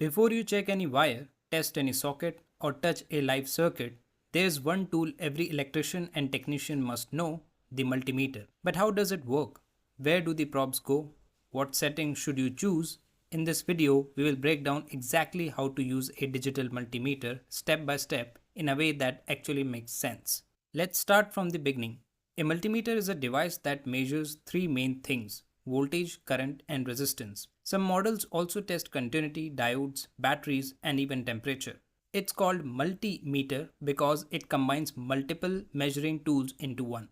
Before you check any wire, test any socket, or touch a live circuit, there's one tool every electrician and technician must know: the multimeter. But how does it work? Where do the probes go? What settings should you choose? In this video, we will break down exactly how to use a digital multimeter step by step in a way that actually makes sense. Let's start from the beginning. A multimeter is a device that measures three main things: voltage, current, and resistance. Some models also test continuity, diodes, batteries, and even temperature. It's called multimeter because it combines multiple measuring tools into one.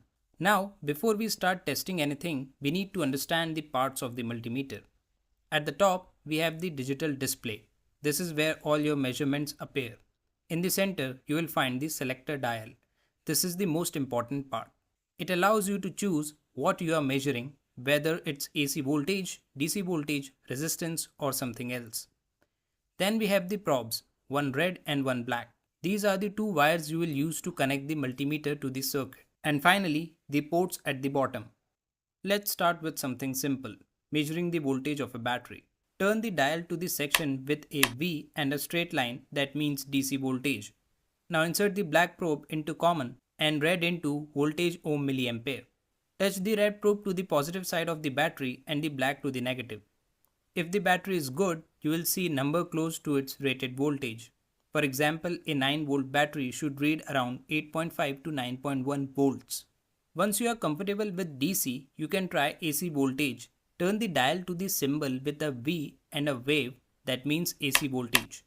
Now, before we start testing anything, we need to understand the parts of the multimeter. At the top, we have the digital display. This is where all your measurements appear. In the center, you will find the selector dial. This is the most important part. It allows you to choose what you are measuring, whether it's AC voltage, DC voltage, resistance, or something else. Then we have the probes, one red and one black. These are the two wires you will use to connect the multimeter to the circuit. And finally, the ports at the bottom. Let's start with something simple: measuring the voltage of a battery. Turn the dial to the section with a V and a straight line, that means DC voltage. Now insert the black probe into common and red into voltage ohm milliampere. Touch the red probe to the positive side of the battery and the black to the negative. If the battery is good, you will see a number close to its rated voltage. For example, a 9-volt battery should read around 8.5 to 9.1 volts. Once you are comfortable with DC, you can try AC voltage. Turn the dial to the symbol with a V and a wave, that means AC voltage.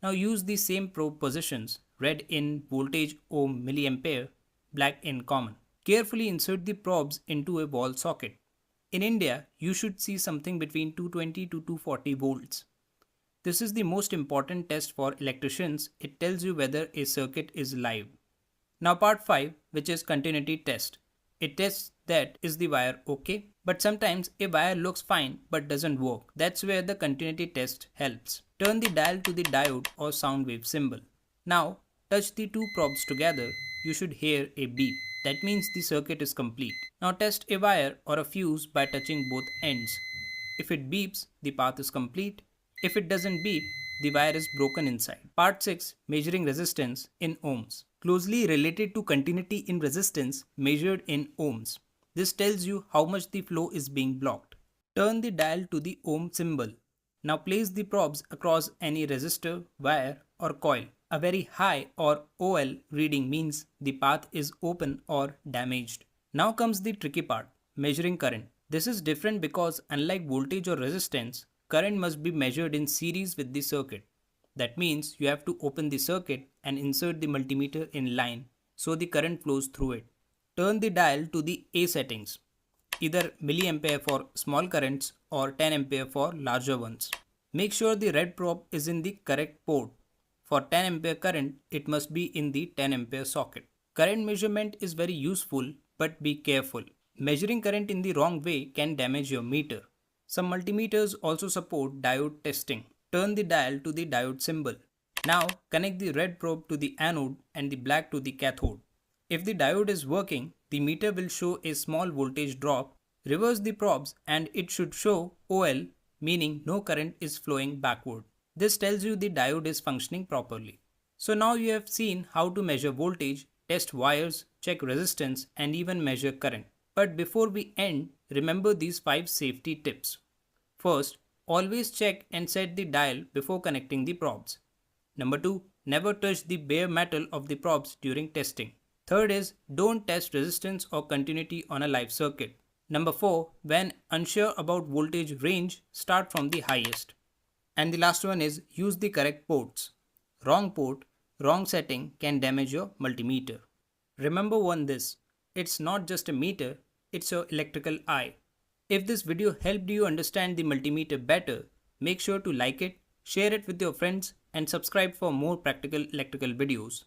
Now use the same probe positions, red in voltage ohm milliampere, black in common. Carefully insert the probes into a wall socket. In India, you should see something between 220 to 240 volts. This is the most important test for electricians. It tells you whether a circuit is live. Now part 5, which is continuity test. It tests that is the wire okay, but sometimes a wire looks fine but doesn't work. That's where the continuity test helps. Turn the dial to the diode or sound wave symbol. Now touch the two probes together. You should hear a beep. That means the circuit is complete. Now test a wire or a fuse by touching both ends. If it beeps, the path is complete. If it doesn't beep, the wire is broken inside. Part 6, measuring resistance in ohms. Closely related to continuity in resistance measured in ohms. This tells you how much the flow is being blocked. Turn the dial to the ohm symbol. Now place the probes across any resistor, wire, or coil. A very high or OL reading means the path is open or damaged. Now comes the tricky part: measuring current. This is different because unlike voltage or resistance, current must be measured in series with the circuit. That means you have to open the circuit and insert the multimeter in line so the current flows through it. Turn the dial to the A settings, either milliampere for small currents or 10 ampere for larger ones. Make sure the red probe is in the correct port. For 10 ampere current, it must be in the 10 ampere socket. Current measurement is very useful, but be careful. Measuring current in the wrong way can damage your meter. Some multimeters also support diode testing. Turn the dial to the diode symbol. Now connect the red probe to the anode and the black to the cathode. If the diode is working, the meter will show a small voltage drop. Reverse the probes and it should show OL, meaning no current is flowing backward. This tells you the diode is functioning properly. So now you have seen how to measure voltage, test wires, check resistance, and even measure current. But before we end, remember these 5 safety tips. First, always check and set the dial before connecting the probes. Number 2, never touch the bare metal of the probes during testing. Third is, don't test resistance or continuity on a live circuit. Number 4, when unsure about voltage range, start from the highest. And the last one is, use the correct ports. Wrong port, wrong setting can damage your multimeter. Remember this: it's not just a meter, it's your electrical eye. If this video helped you understand the multimeter better, make sure to like it, share it with your friends, and subscribe for more practical electrical videos.